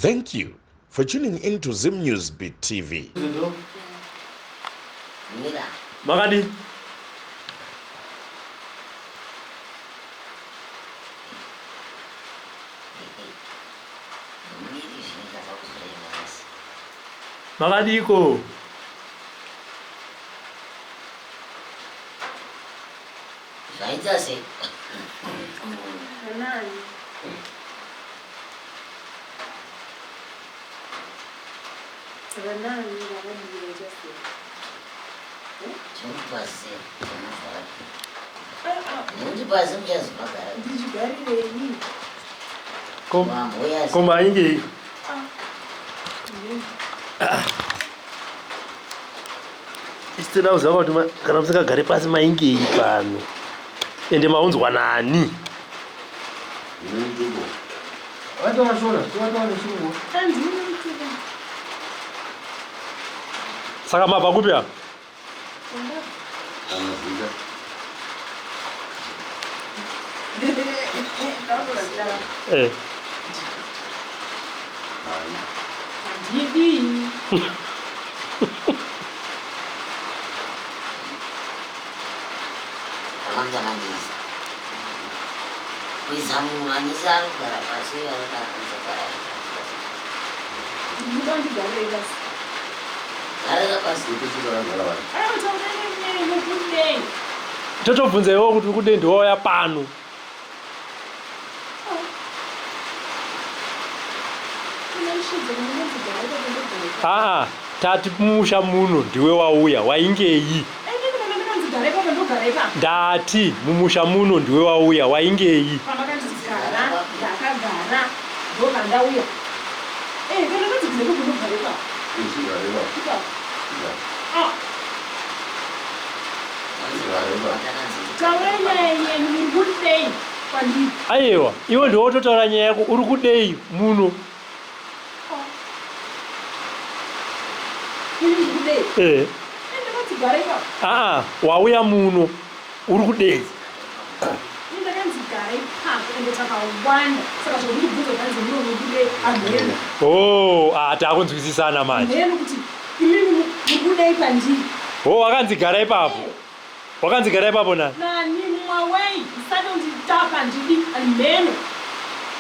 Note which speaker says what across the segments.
Speaker 1: Thank you for tuning into Zim News Beat TV.
Speaker 2: Magadi. Magadiko.
Speaker 3: Saitase.
Speaker 2: Komba ingi. Isitena uzava kuti kana musakagare pasi maingi pano ende maunzwa nani. Saka mabva kupi apa? Totobvunzewo kuti kude ndouya pano. Tati musha muno ndiwe wauya waingeyi. Ndati mumusha muno ndiwe wauya waingeyi. Aiwa, iwe ndiwo totaura nyaya yako uri kudei muno. Wauya muno uri kudei. Takunzwisisana manje. Wakanzigara ipapo. Wakanzigara ipapo nani?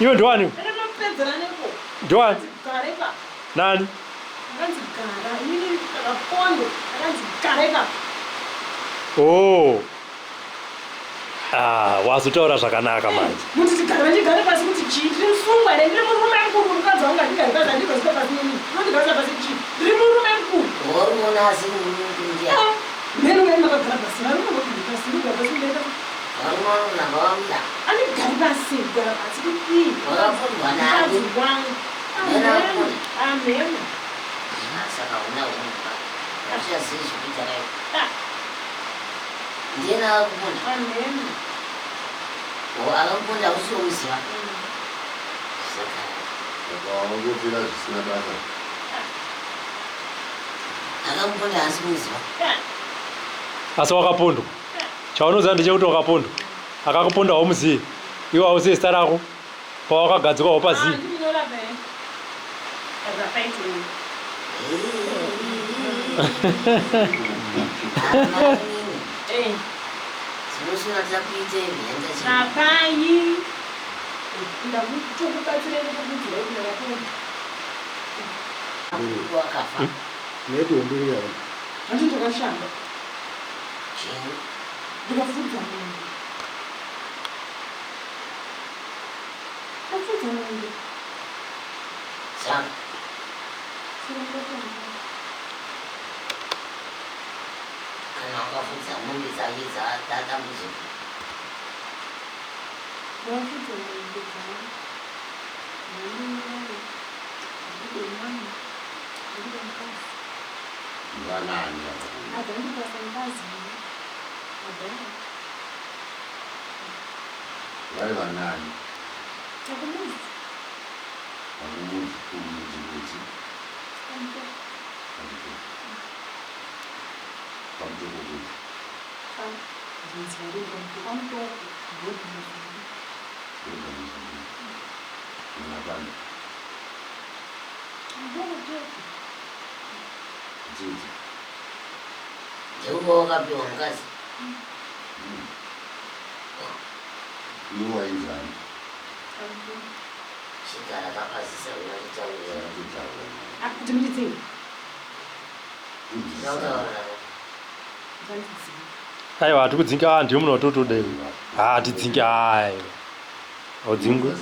Speaker 2: Iwe ndowani? Ndowani? Nani? Wazotaura zvakanaka manje. Asi wakapondwa. Chaunoziva ndechekuti wakapondwa. Akakupondawo muzivi. Iwe hauzivi zita rako. Pawakagadzikwawo pazivi.
Speaker 4: Dzidzi.
Speaker 3: Ndeuva wakapiwa ngazi.
Speaker 4: Iwe wainzani.
Speaker 3: Chigara kapazisa unachitaurira.
Speaker 5: Timudzi.
Speaker 2: aiwa hatikudzinga antu yomunototode tidzinge ayo audzingwe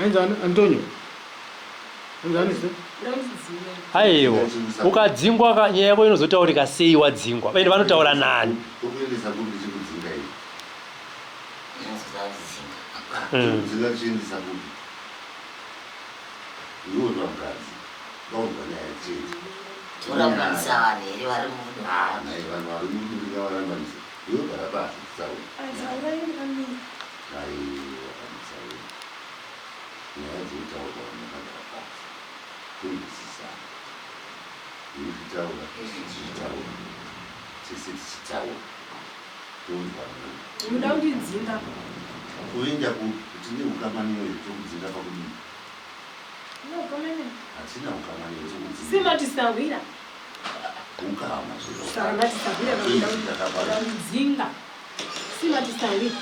Speaker 5: Ainzani Antonio. Ainzani se?
Speaker 2: aiwa ukadzingwa nyaya yako inozotaurika sei wadzingwa ende vanotaura nani
Speaker 4: Kukuendesa kuti chikudzinga iyi.
Speaker 3: Ndinozodzinga.
Speaker 4: Kudzinga chiendesa kuti. Iwe mukadzi. Ndaunzwa nyaya chete.
Speaker 3: Torambanisa vanhu here vari muno.
Speaker 4: Nai vanhu vari muno ndingavarambanisa. Iwe gara basi tsauri. Aiwa tsauri. Nyaya dzotaurwa munogara basi. Kunzwisisana. Iwe tichitaura tichitaura. Tese tichitaura. Tonzwanana.
Speaker 5: Muda kundidzinga.
Speaker 4: Kuenda kuti neukamaniyo yekudzinga pakudini.
Speaker 5: No, komene.
Speaker 4: Hatina ukamaniyo yekudzinga.
Speaker 5: Simatisawira.
Speaker 4: Ukama zviro.
Speaker 5: Samatisawira muda kundidzinga. Simatisawira.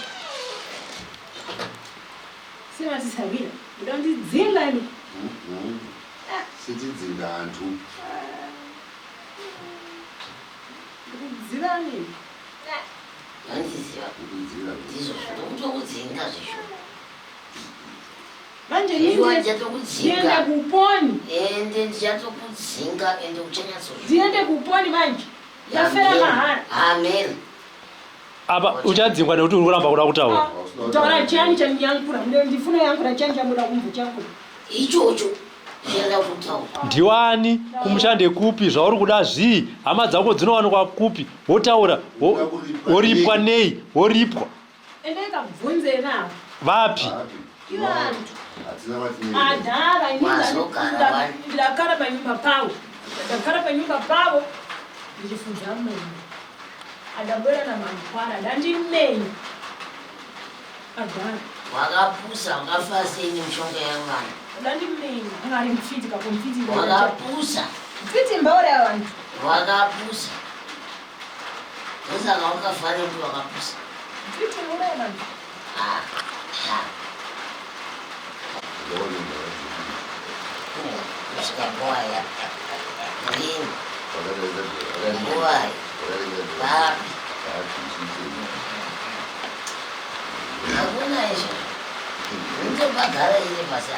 Speaker 5: Simatisawira. Muda kundidzinga ino.
Speaker 4: Sitidzinga antu.
Speaker 5: Ndikudzinga nini?
Speaker 3: Vandiziva.
Speaker 4: Kukudzira.
Speaker 3: Ndizvo zvokutokudzinga zvisho.
Speaker 5: Manje
Speaker 3: Iwa
Speaker 5: niende
Speaker 3: ndichatokudzinga.
Speaker 5: kuponi.
Speaker 3: Ende ndichatokudzinga ende uchanyatsozvo.
Speaker 5: Ndiende kuponi manje. Yafera mahara.
Speaker 3: Amen.
Speaker 2: apa uchadzingwa nekuti uri kuramba kuda kutaura
Speaker 5: Taura chani chandiyankura. Ndifuna yankura chani chamuda kumva chankura.
Speaker 3: Ichocho chienda kutaura.
Speaker 2: ndiwani kumushande kupi zvauri kuda zvii hama dzako dzinowanikwa kupi wotaura woripwa nei woripwa
Speaker 5: Ende kabvunze navo.
Speaker 2: vapi
Speaker 5: Ivo vantu.
Speaker 4: Hatina vatinei.
Speaker 5: Adhara
Speaker 3: Wazogara vanhu.
Speaker 5: ndakara panyumba pavo. Ndakara panyumba pavo ndichifunza munhu. Adabwera namankwara dandimenya. Adhara
Speaker 3: Wakapusa wakafa sei nemishonga yavanhu.
Speaker 5: dandimenya. Angari mfiti kakomfiti.
Speaker 3: Wakapusa.
Speaker 5: Mfiti mbaura ya vantu.
Speaker 3: Wakapusa. Ndosaka wakafa nekuti wakapusa.
Speaker 5: Mfiti mbaura ya vantu.
Speaker 3: Kusvika nguwaya. Rini. Nguwaya. Papi. Hakuna izvo. Ndobagara ine basa.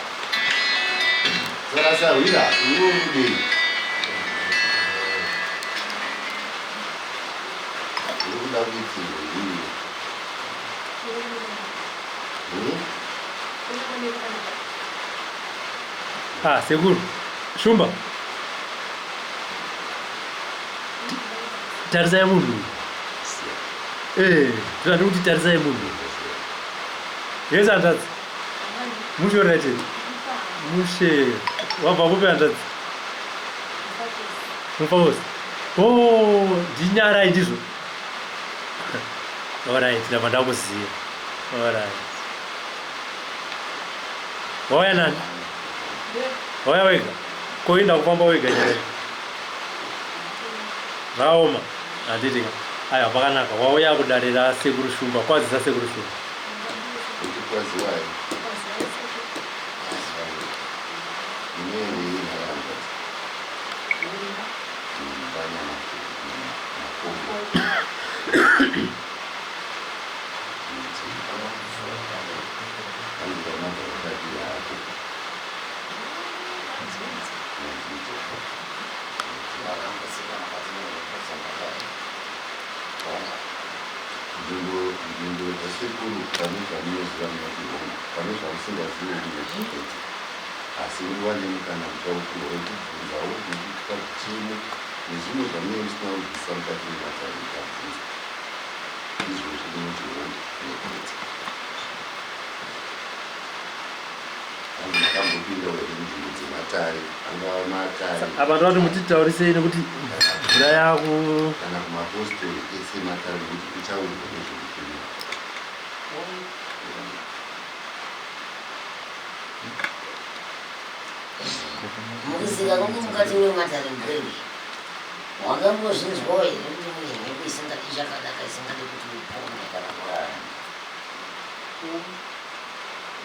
Speaker 4: Sarasawira, iwe mudei. Uri kuda kuiti iwe.
Speaker 2: sekuru shumba tarisai munhu tinoda kuti tarisai munhu yes handadzi mushorete mushe wabva kupi handadzi mufamosi ndinyarai ndizvo alright ndabva ndakuziva alright wauya nani wauya wega koinda kufamba wega nyaya zvaoma handiti aiwa pakanaka wauya kudarira sekuru shumba kwazisa sekuru shumba
Speaker 4: Ukikwaziwai. Inenge inharamba. Banyana. Nzvimbo yasekuru pane zvanoziva pane zvausingazivi nezvitete asi uwane mukana muchaukuru wekubvunzawo nekuita kuchemo nezvimwe zvamunenge musina kubvisa mukati mematare mukabvunza izvo zvinoti nekete vanhu makambopinda here munzvimbo dzematare angava matare
Speaker 2: apa ndovati mutitaurisei nekuti mvura yako
Speaker 4: kana kumapostori ese matare nekuti uchaurwa nezveupenyu
Speaker 3: mukisika kuti mukati mematare mberi wakambozvinzwa here kuti mune mhepo isingadi chakadaka isingadi kuti upone kana kurara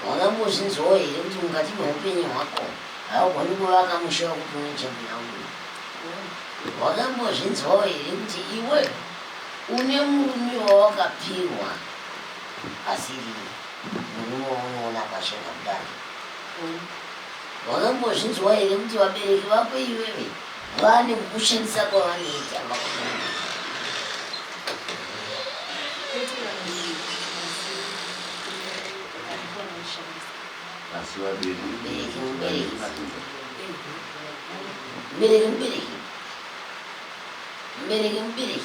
Speaker 3: wakambozvinzwa here kuti mukati meupenyu hwako haugoni kuvaka musha wekuti une chembinauri wakambozvinzwa here kuti iwe une murume wawakapirwa asiri murume waunoona pachena kudaro wakambozvinzwa here kuti vabereki vako iwewe vane kushandisa kwavanoita mubereki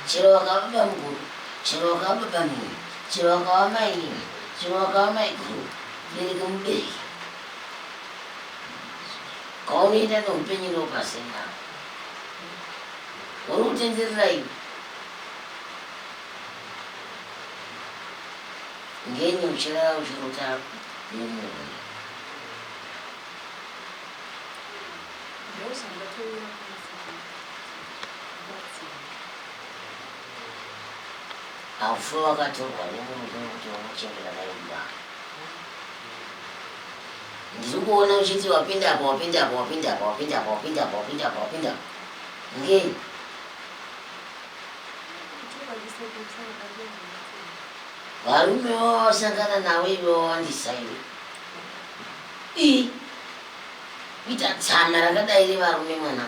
Speaker 3: chero wakava pamuguru chero wakava pamini chero wakava mainini chero wakava maiguru mubereki kaunoita neupenyu ropasena uri kutenderera iwe ngenye uchirara uchirota nemunhu aufe wakatorwa nemunhu kuti wamuchengera naye mba ndiri kuona uchiti wapinda apa wapinda apa wapinda apa wapinda apa wapinda apa wapinda apa wapinda ngei varume wawasangana nawe iwe wawandisa iwe ita tsama rakadai revarume mwana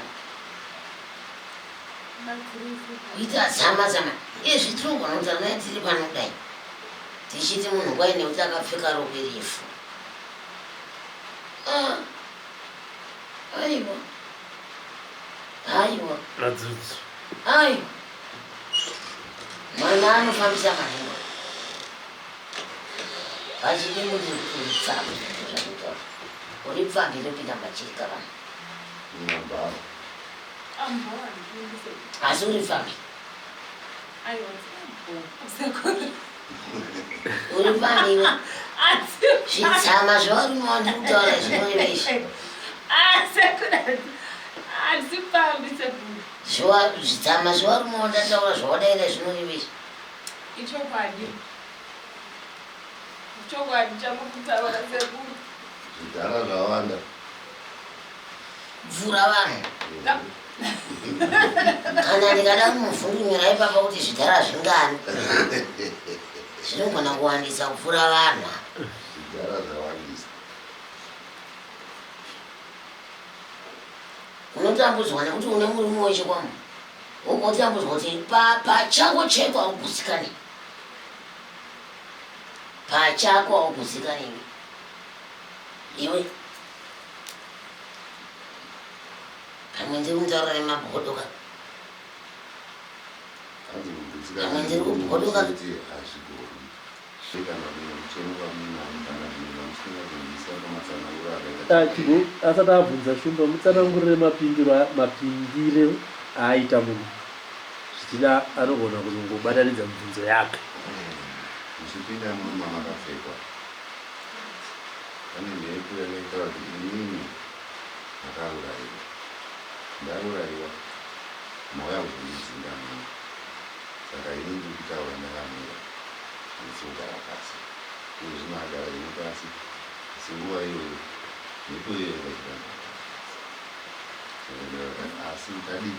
Speaker 3: ita tsama zvitongona kuti anai tiri panodai tichiti munhu kwaine kuti akapfeka rokwe refu aiwa aiwa
Speaker 2: Radzudzu.
Speaker 3: aiwa mwana anofambisa mahingo vachidi kuti uri pfambi zvakutaura uri pfambi inopinda machirika vanhu asi uri pfambi uri pfambi iwe zvitsama zvavarimo wandiri kutaura zvinoivesha zvitsama zvavarimo wandataura zvawadaira zvinoivesha
Speaker 4: Zvidhara zvawanda.
Speaker 3: mvura vanhu kana ndikada kumuvhundunyira ipapa kuti zvidhara zvingani zvinogona kuwandisa kupfuura vanhu
Speaker 4: Zvidhara zvawandisa.
Speaker 3: unotambudzwa nekuti une murume wechikwama wogotambudzwa kuti pachako cheko haukusikani pachako haukusikani iwe pamwe ndiri kutaura nemabhodoka pamwe ndiri kubhodoka
Speaker 2: asati abvunza shumba mutsanangurire mapindire aaita munhu zvichida anogona kuzongobatanidza mibvunzo yake
Speaker 4: Uchipinda murume makapfekwa. Pane mhepo yanoita kuti inini ndakaruraiwa. Ndaruraiwa mauya kuzondidzinga muni. Saka ini ndiri kutaura ndakamira ndisogara pasi. Uye zvino agara iri pasi. Asi nguva iyoyo mhepo iyoyo yakachita asi utadi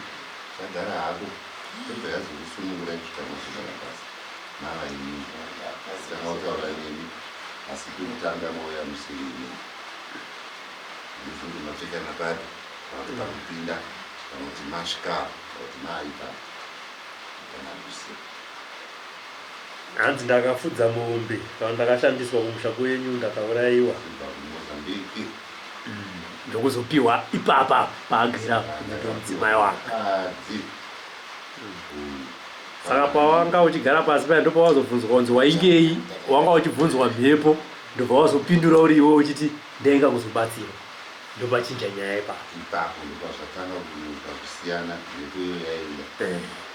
Speaker 4: chagara hako kuti yazokusunungura kusvika masogara pasi. Mava ini sakautaura neni asi kutanga mauya musiri inini ndifundi mapfeka napari vati pakupinda vanoti masvika kuti maipa kana kusi
Speaker 2: hanzi ndakafudza mombe kana ndakashandiswa kumusha kwenyu ndakaurayiwa
Speaker 4: kubva kumozambiki
Speaker 2: ndokuzopiwa ipapa paagara mudzimai wake
Speaker 4: kadzi
Speaker 2: saka pawanga uchigara pasi paya ndo pawazobvunzwa kunzi waingei wanga uchibvunzwa mhepo ndobva wazopindura uri iwe uchiti ndainga kuzobatsira ndopachinja nyaya ipapo
Speaker 4: ipapo ndopazvatanga kunuka kusiyana mhepo iyo yaenda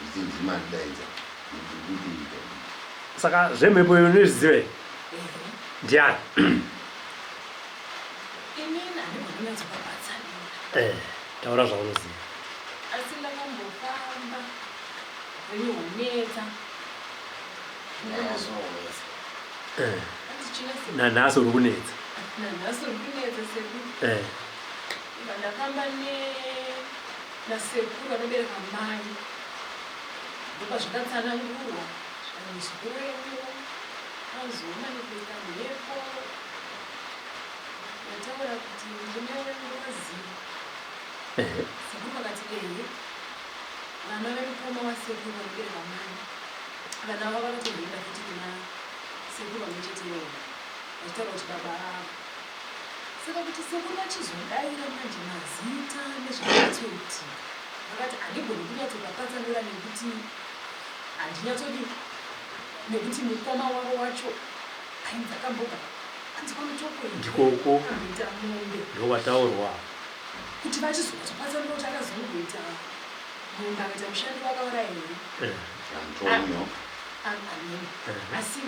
Speaker 4: ichi ndimandaidza ndikududuika
Speaker 2: saka zvemhepo iyo unozviziva here ndiani taura zvaunoziva.
Speaker 5: Asi ndakambofamba veihonetsa
Speaker 2: nanhasi uri kunetsa.
Speaker 5: nanhasi uri kunetsa sekuru. Ndakamba nasekuru anobereka mai ndopa zvakatsanangurwa zvikuru azoona nekuita mhepo yataura kuti ndinewengozi. Sekuru vakati vana vemukoma wasekuru vanobereka mai vana vavo vakatoenda futi kuna sekuru vanocheterewa vachitaura kuti baba avo. Saka kuti sekuru vachizodaira manje mazita nezvakatoti vakati handigoni kunyatsokapatsanura nekuti handinyatsodi nekuti mukoma wavo wacho ainzi akamboga anzi
Speaker 2: ndikoko ndowataurwa
Speaker 5: kuti vachizopatsanura kuti akazongoita munhu akaita mushandi wakaora here asi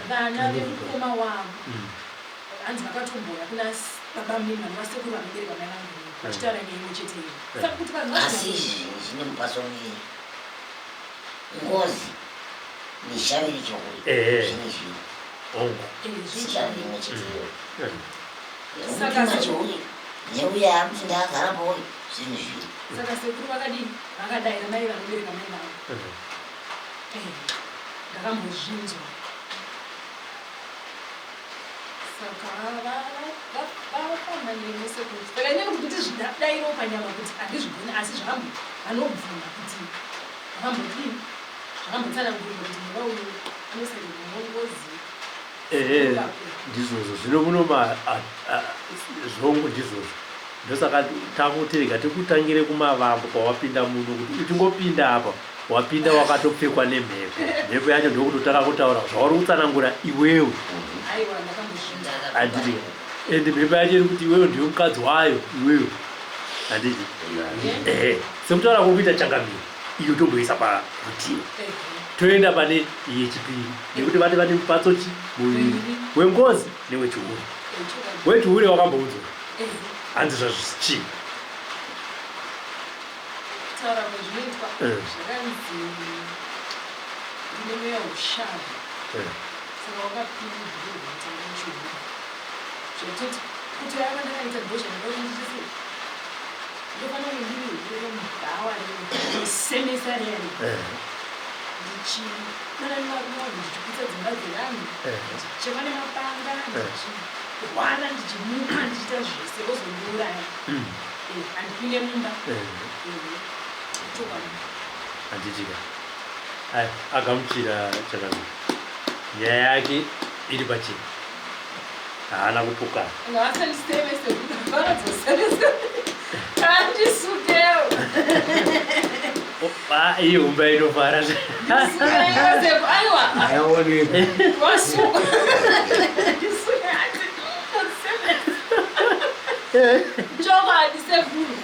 Speaker 5: vana vemukoma wavo hanzi vakatomboya kuna baba mima nevasekuru vanobereka mai vangu vachitaura neimwe cheteyo. Saka kuti vanhu
Speaker 3: asi izvi zvine mupasomiiri ngozi nishaviri chokuri zvine zvino sichaviri imwe cheteyo umutima chouri neuya akuti ndaagara pauri zvine zvino.
Speaker 5: Saka sekuru vakadini vakadaira mai vanobereka mai vangu ndakambozvinzwa. Saka vafamba nemusekuru vakanyanya kuti zvidairo panyama kuti handizvigoni asi vanobvuma kuti vakambodini vakambotsanangurwa kuti muva uyu anosarirwa ngongozi.
Speaker 2: ndizvozvo zvino munoma zvongo ndizvozvo ndosaka tamutirega tikutangire kumavambo kwawapinda muno kuti utingopinda apa wapinda wakatopfekwa nemhepo yacho ndokutotaka kutaura zvauri kutsanangura iwewe.
Speaker 5: Aiwa ndakambozvinza
Speaker 2: handiti ende mhepo yacho iri kuti iwewe ndiwe mukadzi wayo iwewe handiti sekutaura kokuita changamiro iyo tomboisa parutivi toenda pane yechipiri nekuti vati vati mupatsochi muviri wengozi newechihure. Wechihure wakambounzwa hanzi zvazvichii
Speaker 5: taura kwezvinoitwa zvakanzi ndine mweya ushavi. Saka wakapinda zvirozvitanga muchihure zvototi kuti ava ndakaita bhosha ndakaondichise ndofana ndiri mudhawa risemesa riyani ndichimananimarumavanhu ndichiputsa dzimba dzevanhu ndichichema nemapanga ndichirwana ndichimuka ndichiita zvese vozondiuraya handipinde mumba
Speaker 2: handitika agamuchira chakanaka nyaya yake iri pachena haana kupukana
Speaker 5: ngavasandisemese kuti vanozosemese andisukewo
Speaker 2: iyo umba inofara
Speaker 5: aiwa wasuka chokwadi sekuru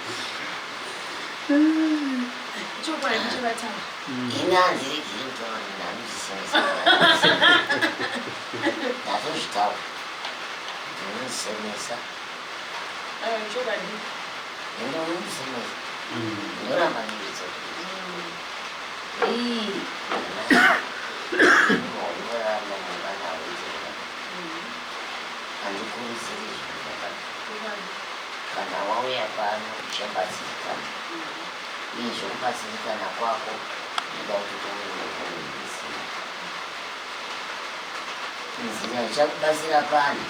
Speaker 5: chokwadi chevatanga
Speaker 3: inanzi rigiri kutaura ndamuzvisemesa ndazozvitaura ndinomusemesa
Speaker 5: chokwadi
Speaker 3: ndinomusemesa ndoramba ndividzo ororama mungana wezera handikurudziri zvinhu kana wauya pano uchabatsirikana uye zvokubatsirikana kwako ida kuti unekomuizira nzira ichakubatsira pano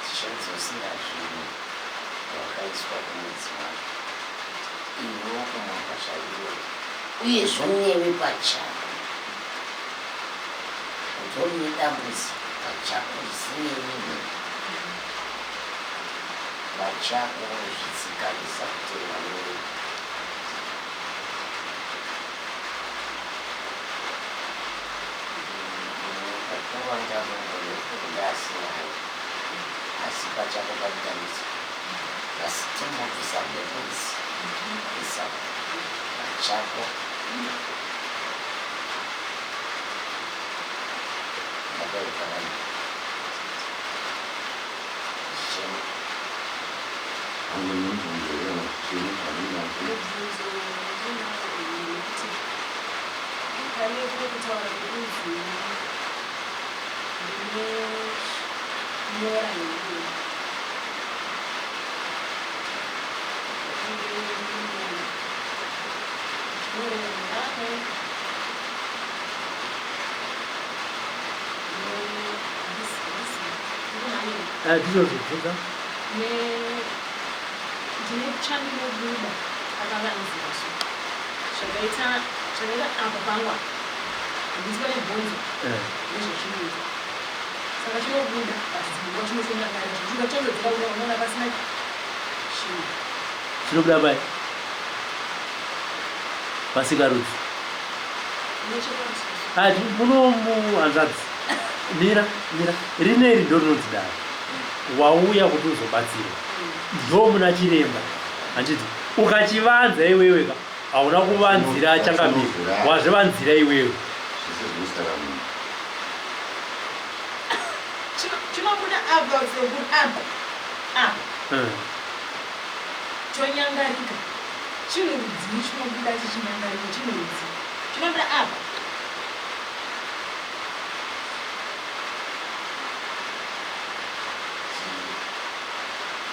Speaker 3: tichadzosera zvinhu zvakaiswa kumudzi wako iwo kumagwashairo uye zvonewe pachako utori nedambudziko pachako risine rimwe pachako zvitsikamisa kuteerwa newe pakuwanda mungonekurundasinayo asi pachako padambudziko asi timbobvisa mbepunzi isa pachako ndakaifanana
Speaker 4: 방금 문제는 지금 아니면
Speaker 2: 뒤져서
Speaker 5: ndinechandinobuda akavanzivaso zvakaita apa pangwa handisi pane bhonzo nezvechiyungu saka chinobuda pazimbwa chinosonakara zvichikatondodzeka kuda unoona pasina chinhu
Speaker 2: chinobuda pai pasikarudzi ati munomuhanzvadzi mira rineri ndo rinodzidaro wauya kuti uzobatsirwa ndo muna chiremba handiti ukachivanza iweweka hauna kuvanzira changamira wazvivanzira iwewe
Speaker 5: chinobuda apa sekuti apa chonyangarika chinorudzi chinobuda chichinyangarika chinorudzi chinobuda apa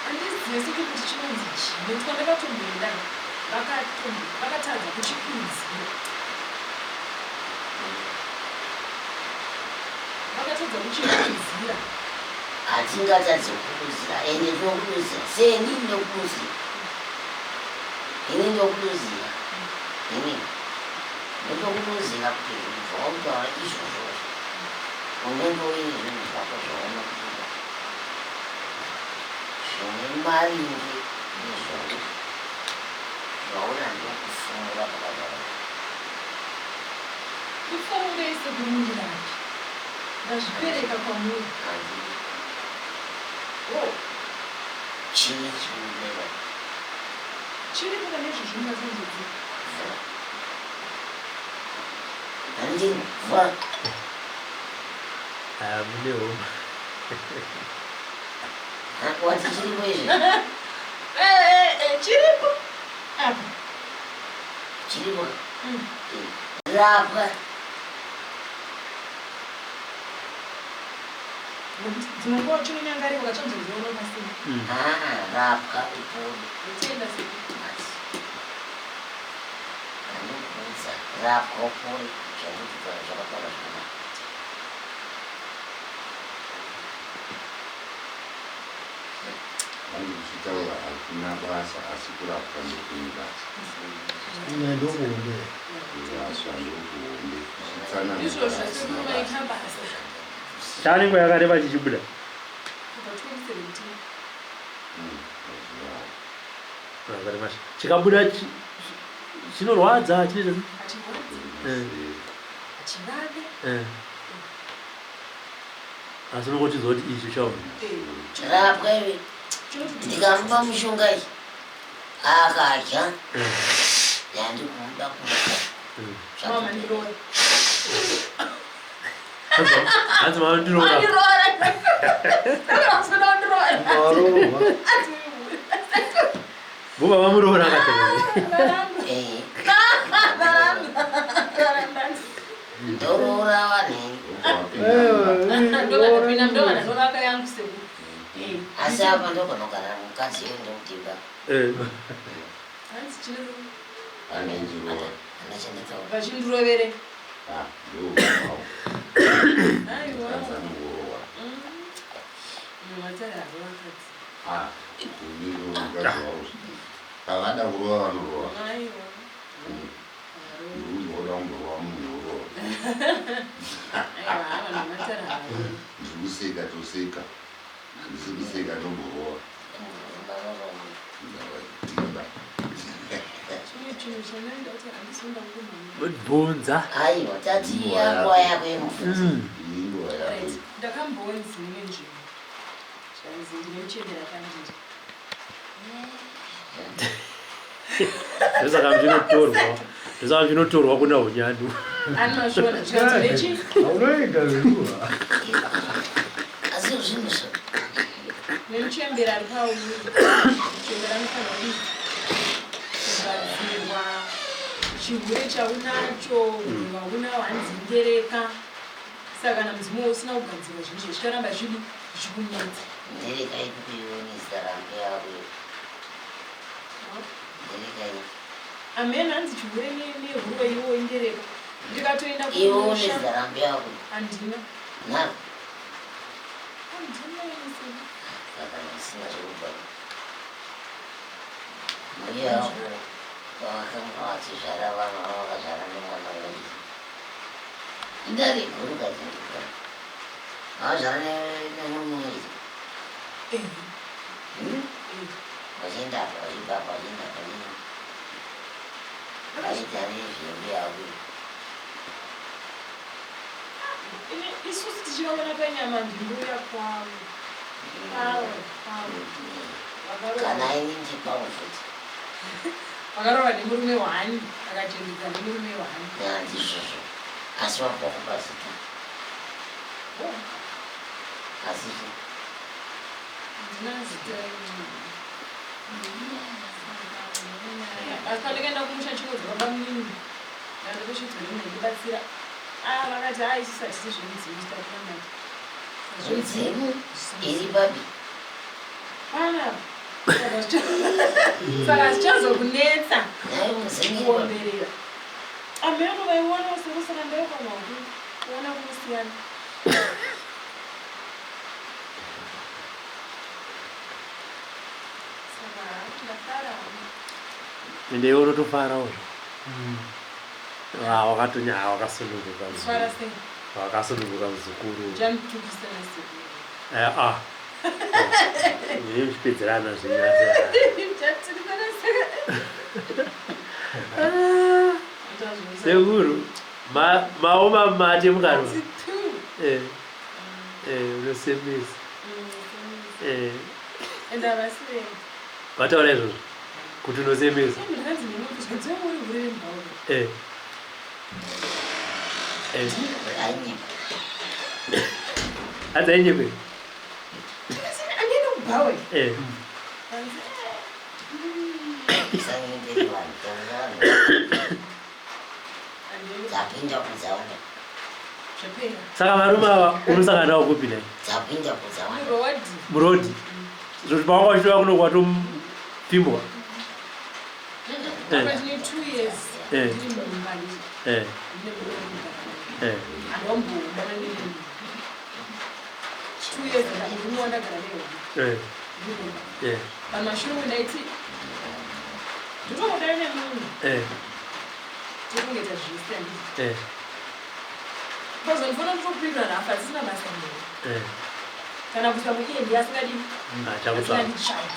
Speaker 5: handizisi kuti chinonzi chine tika ndakatomboenda vakatadza kuchikurudzira vakatadza kuchikurudzira
Speaker 3: hatingatadzi kukurudzira ende tinokurudzira seni ndinokurudzira ini ndokurudzira ini ndotokurudzira kuti zvautaura izvozvo unendoine zvinhu zvako zvaunokurudzira zvine maringe nezvako zvaunando kufunga pakazvaro
Speaker 5: kufungeise kumundiraji ndazvipereka kwamuri
Speaker 3: chii chikureva
Speaker 5: chiri kuda nezvezvingasanzodzi
Speaker 3: handini va
Speaker 2: munewo
Speaker 3: wati chiripo izvi
Speaker 5: chiripo apa
Speaker 3: chiripo rapwa
Speaker 5: dzinongoa chinonyangarika ukachanzoziona pasina
Speaker 3: rapwa upone
Speaker 5: utenda sekuti
Speaker 3: anokuudza rapwa upone zvakuti zvakataura zvakanaka
Speaker 4: vanozvitaura hakuna basa asi kurapwa ndokune basa
Speaker 6: ndokuombe
Speaker 4: kuraswa ndokuombe
Speaker 5: izvo zvasinomaita basa
Speaker 2: chaanenge yakareva chichibuda
Speaker 5: kubva 2017
Speaker 2: chikabuda chinorwadza chinoita
Speaker 5: hachivave
Speaker 2: asi unongotiziva kuti ichi chaona
Speaker 3: rapwa iwe ndikamupa mushonga iyi akadya yandikuda kuda
Speaker 2: hanzi mavandiroora buba vamuroora akatoo
Speaker 3: ndoroora vanheni
Speaker 5: ndovaka yangu seku
Speaker 3: asi apa ndokonogara mukadzi iwe ndokutimba
Speaker 5: hanzi chine
Speaker 4: anenjirowa
Speaker 3: anachendetsawo
Speaker 5: vachindirovere
Speaker 4: ndokuao
Speaker 5: aiwa
Speaker 4: azanongorowa
Speaker 5: matari avo vakadzi
Speaker 4: unirogaziwao pavada kurova vanorova
Speaker 5: aiwa
Speaker 4: ndikuzoda kundorova munhu urova
Speaker 5: aiwa ava namatari avo
Speaker 4: ndikuseka toseka handisi kuseka ndomborova
Speaker 5: chine chinhu chanaenda kuti handisonda ngumama
Speaker 2: bvunza
Speaker 3: aiwa tatiya nguva yako yemufudzi
Speaker 4: inguva yako
Speaker 5: ndakamboona dzimwe nzvimbo zvanzi ndine muchembera kandiri
Speaker 2: ndosaka zvinotorwa kuna hunyandu
Speaker 5: anosvona zvikanzi nechi.
Speaker 6: Unaenda wewe.
Speaker 3: Asi zvinhu zvo.
Speaker 5: nemuchembera ari pauyu chembera anofanira kuti kugadzirwa chirwere chaunacho vauna wanzingereka saka kana mudzimu usina kugadzirwa zvinhu zvicharamba zvidi zvichikunetsa
Speaker 3: ndereka ikuionesa rambe yavo ndereka
Speaker 5: amen hanzi chirwere nehuro iwo indereka ndikatoenda
Speaker 3: ionesa rambe yavo
Speaker 5: handina
Speaker 3: naro
Speaker 5: handina
Speaker 3: saka zvisina zvekuba muyavo pavakanga vachizvara vanhu vavakazvara nemwana wedu indari guru kazindika avazvara nemurume vachienda apa vachibva apa vachienda panini vaita nezvimbi yavo
Speaker 5: isusu tichikaona panyama ndimbuya kwavo
Speaker 3: kana ainindi kwavo futi
Speaker 5: vakarova nemurume wani akachendedza nemurume wani
Speaker 3: nehandizvozvo asi wabva kupazita asi
Speaker 5: ndina zita asi pandikaenda kumusha chinodzi baba munini ndandikuchidzorine ndibatsira vakati isusu hatisi zvemidzimu titakuramati
Speaker 3: midzimu iri babi
Speaker 5: saka zvichazokunetsa
Speaker 3: naye muzimu
Speaker 5: kuomberera ameno vaiona usoro saka ndaikwamaku kuona kunosiyana saka ndafara
Speaker 2: ende iwe unotofarawo wakatonya wakasununguka
Speaker 5: fara sei
Speaker 2: wakasununguka muzukuru
Speaker 5: jamutukisana sei
Speaker 2: zvipedzerana zvinyasi sekuru maoma mate mukaro unosemesa vataura izvozvo kuti unosemesa hanzi ainyekwe
Speaker 3: dzapinda kudzaona
Speaker 2: saka varume ava unosangana navo kupi nai
Speaker 3: dzapinda kudzaona
Speaker 2: murodhi zvoti pawanga uchitova kuno kwatompimbwa
Speaker 5: ndine 2 years ndiri murumbani andomboona nini 2 years ndamurume wandagara neho pamashure ndaiti nditokodana nemunhu tikungeta zvisi because ndifona nditopindwa nafa dzisina basa neo kana kuita muendi asingadiasinganditsvaga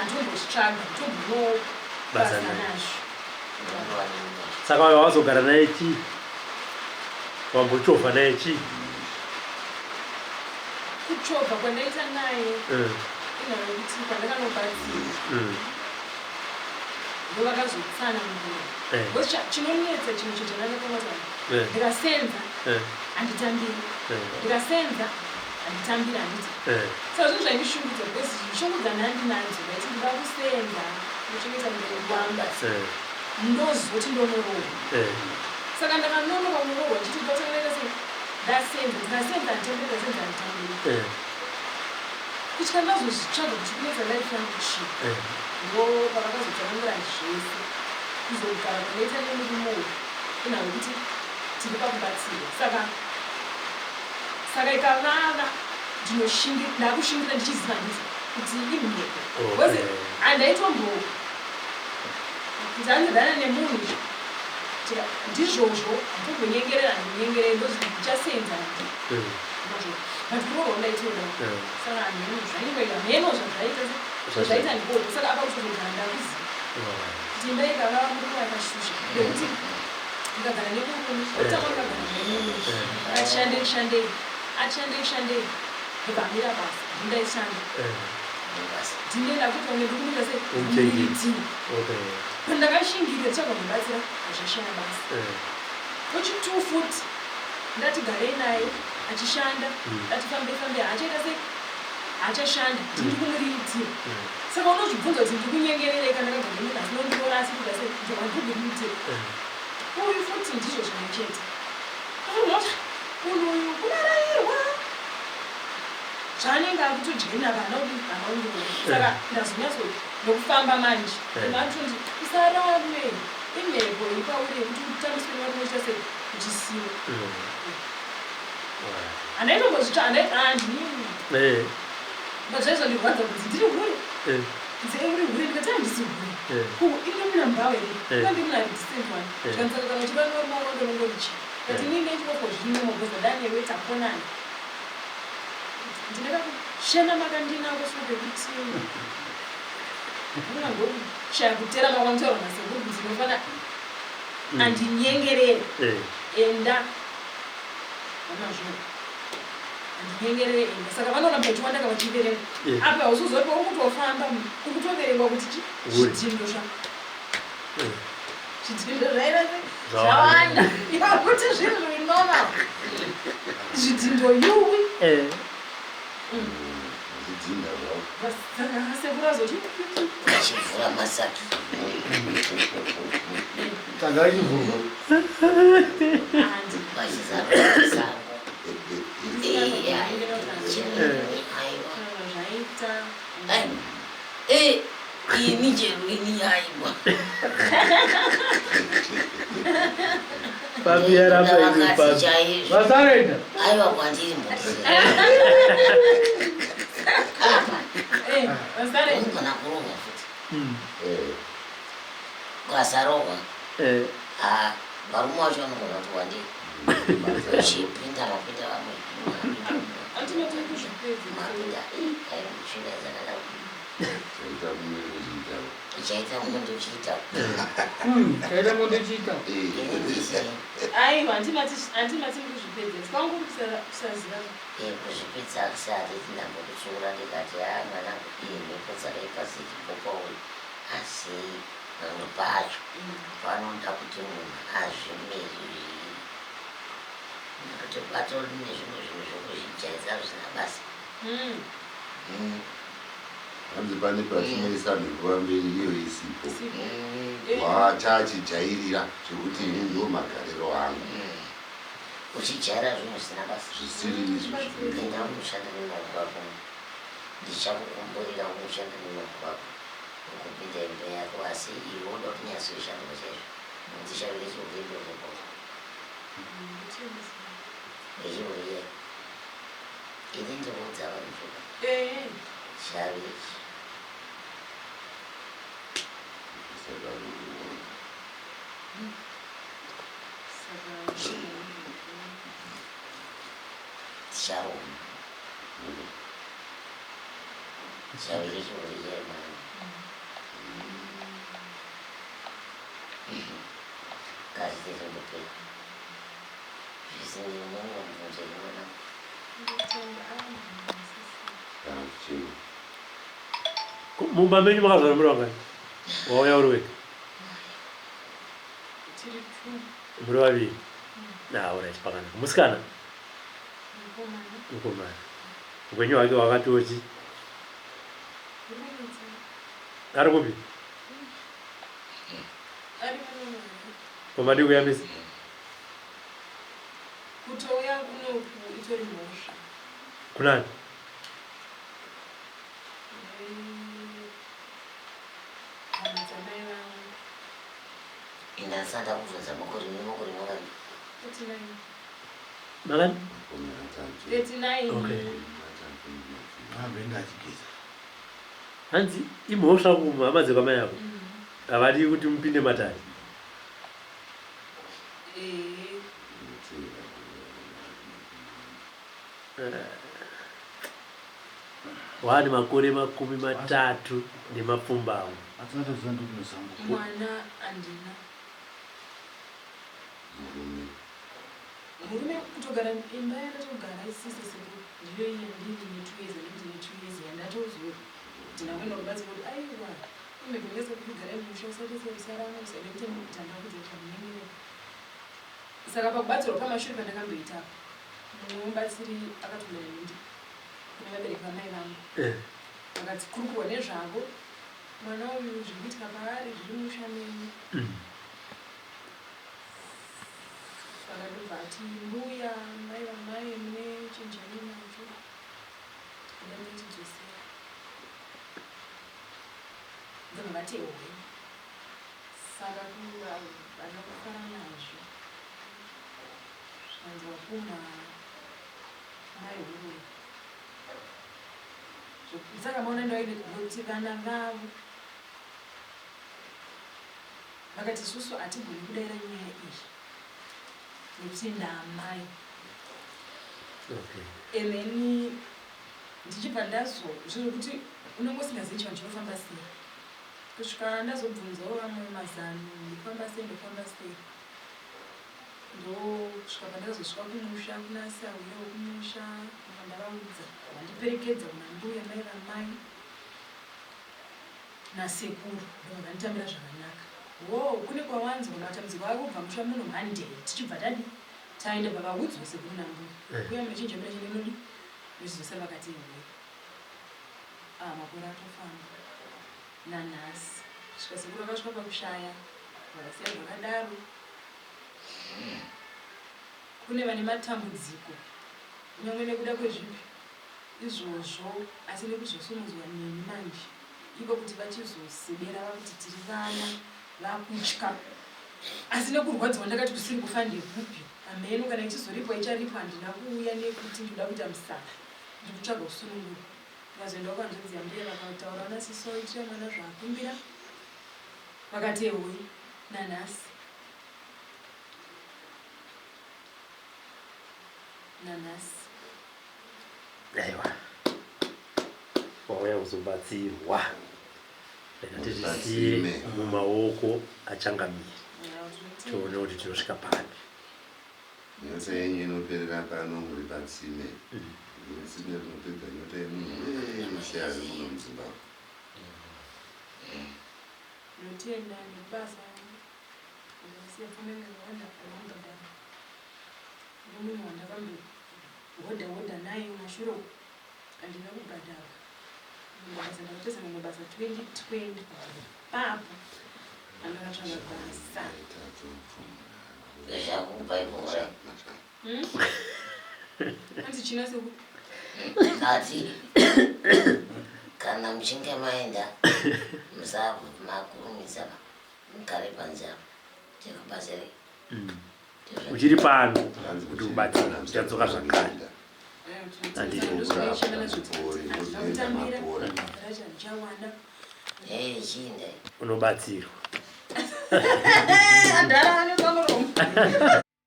Speaker 5: antombochitsvaga ntombonobasa nazvo
Speaker 2: saka wazogara naye chii wambochovha naye chii
Speaker 5: kuchovha kwandaita naye inharo yekuti pandakanobatsira ndovakazotsana munhu chinonetsa chinhu chetananokamata ndikasenza handitambiri ndikasenza handitambiri handiti saka zvinhu zvaindishungudza because zvishungudza nhandinadzo ndaiti ndida kusenza nochengeta mbereko wanga ndozoti ndonorohwa saka ndakanonoka kunorohwa chiti ndotangaita sei ndasenza ndikasenza handitambiri ndasenza handitambiri kutya ndazozvitsvaga kuti kunetsa life yangu chii ndo pavakazotsanangura zvese kuzogara kunoita nemurume uyu inharo yekuti tiri pakubatsira saka ikavava ndakushingira ndichiziva ndizvo kuti imheko bcause handaitombo kuti handidana nemunhu ndizvozvo handitombonyengerera ndinyengerere ndozviti ndichasenza but kurohwa ndaitoda saka hameno zvaingoita mheno zvazvaita ndikodo saka apa kutogara ndakuziva kuti imba ikavava murume akashusha nekuti ndikagara nemurume otama ndikagara nemunhu atishandei ndikamira basa ndindaishanda ndinenda kuti vamwe ndikuita seiti pandakashingirira tsvaga mubatsira azvashaya basa ochi2 futi ndatigarei naye achishanda ndatifambe achaita sei haachashanda ndiri kumuriitira saka unozvibvunza kuti ndiri kunyengerereka ndakagara asi nondikora asi kuti asi ndokandikuriitira uyu futi ndizvo zvimwe chete munhu uyu kunarairwa zvaanenge akutodyena vana kuti saka ndazonyatso nokufamba manje matondi usarame imhepo ipaure kuti kutambiswe narume chose kuchisiwa anaitombodzvitsva andaitandini mazvaizvo ndirwadza kuti ndiri huri uri huri ndikati handisi huri ine muna mbao here ina ndimuna redisendwani zvikanzaka kana chivanomaurondonongorichi kati nine chikoko zvino mogoza danewe taponani ndineka kushena makandinako sopekuti unangoshaya kutera makwanitaura masekuti ndinofana andinyengerere enda anazvo andinyengerere enda saka vanoramba chiwandaka vachiverenga apa usuzopa uri kutofamba uri kutoverengwa kuti zvidhindo zvidhindo zvairase zvawanda ivakuti zvinhu zvinoma zvidhindo yuwi sekurazochi
Speaker 3: achivhura masatu
Speaker 6: tanga achivhurwa
Speaker 3: vachizarosango ini cheruini aiwa vakadzi chaizvo aiwa kwandiri mbuziunogona kuronga futi ukasarohwa varume vacho vanogona kuti wandii uchipinda mapinda vamwe chaita mundu uchiita
Speaker 6: chaita mundu uchiita
Speaker 5: aiwa handimati kuzvipedza kwangu kusaziva
Speaker 3: kuzvipedza kusati tinambokutsura ndikati mwanangu mhepo dzakaipasikipopauri asi pamwe pacho panoda kuti munhu azvimeri kuti patori nezvimwe zvinhu zvokuzvijaidza zvisina basa
Speaker 4: hanzi pane pasinoisa mikuva mberi iyo isipo watachijairira zvekuti ini ndo magariro angu
Speaker 3: uchijaira zvinhu zvisina basa
Speaker 4: zvisiri
Speaker 3: enda unoshanda nemaoko ako ndichakukumburira unoshanda nemaoko ako ukupinda imba yako asi iwe uda kuti nyatsoshanda chaizvo ndichavire chiurimbo zvepo echiuriye ini ndikuudza vanhu chavichi Shalom. Chavichi uriye mwana kazizezondope zvisinimomomvunzeimwana
Speaker 2: mumba menyu makazara muri vangani wauya uri wega muri vaviri naorit pakanaka musikana mukomana upenyu hwake hwakatochi ari kupi komadi kuyamisa
Speaker 5: kutouya kunoku itori mhosva
Speaker 2: kunani
Speaker 5: amadzamai vangu
Speaker 3: indasanda kubvunza makore makani
Speaker 2: makani
Speaker 5: 39
Speaker 6: amenda achigeza
Speaker 2: hanzi imhosva kumhama dzekwamai yako havadi kuti mupinde matari wani makore 30 nemapfumbamwe
Speaker 6: atinatoziva ndokunozambo
Speaker 5: mwana andina murume kutogara imba yandatogara isise seku ndiyo iye ndini 2 years ndine 2 years yandatozura ndinamwena kubatsira kuti aiwa imegongesa kutogara imusha usatese usarama usaide kuti nditanda kudzeka munyengerera saka pakubatsirwa pamashure pandakamboitapo mubatsiri akatomera ndi nevabereki vamai vangu vakati kuri kuone zvavo mwana uyu zviri kuitika paari zviri musha menyu vakandobva ati mbuya mai vamai mune chinjani nacho ida muchidzosera ndobva vati ewe saka vana kufara nazvo zvanzi wakuma mai huyu saka maona ndaine kuti vana vavo vakati susu hatigoni kudaira nyaya iyi nekuti ndaamai emeni ndichibva zviri kuti unenge usingazivi chivanhu chinofamba sei kusvika ndazobvunzawo vamwe mazano ndifamba sei ndosvika pandakazosvika kumusha kuna sauya wekumusha ndavaudza vandiperekedza kuna mbuya mai vamai nasekuru ndovanditambira zvakanaka kune kwawanzwa matambudziko avo kubva musha muno mhande tichibva taenda pavaudzwa sekuru nambuya uya mechinjambira chinemudi vechizosa vakati iwe makore atofamba nanhasi svika sekuru akasvika pakushaya vakasiya zvakadaro kune vane matambudziko nyangwe nekuda kwezvipi izvozvo asi nekuzosumudzwa neni manje iko kuti vachizosebera vakuti tiri vana vakutya asi nekurwadziwa ndakati kusiri kufa ndehupi ameno kana ichizoripwa icharipwa handina kuuya nekuti ndinoda kuita musaka ndiri kutsvaga kusunungura ndikazoenda kukanzonzi yambuya vakataura nasiso itira mwana zvaakumbira vakati ewe nanhasi
Speaker 2: aiwa wauya kuzobatsirwa tisiye mumaoko achangamire tione kuti tinosvika papi
Speaker 4: nyota yenyu inoperera pano muri patsime tsime rinopedza nyota yemunhu mushaya muno muzimbabwe
Speaker 5: notenda nebasa siyapfumemewanda anambadana nomunhu wandakambohodha naye mashure handina kubhadhara mabasa ndakutesa mamwe basa 2020 papo andakatsvaga basa
Speaker 3: zvakupa ikora
Speaker 5: anzi china seku
Speaker 3: kati kana muchinge maenda musakurumidza mugare panze apo tekubasire
Speaker 2: uchiri pano kuti ubatsira uchadzoka zvakare
Speaker 3: chinde
Speaker 2: unobatsirwa.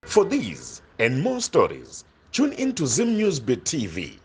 Speaker 1: For these and more stories, tune in to Zim News Bit TV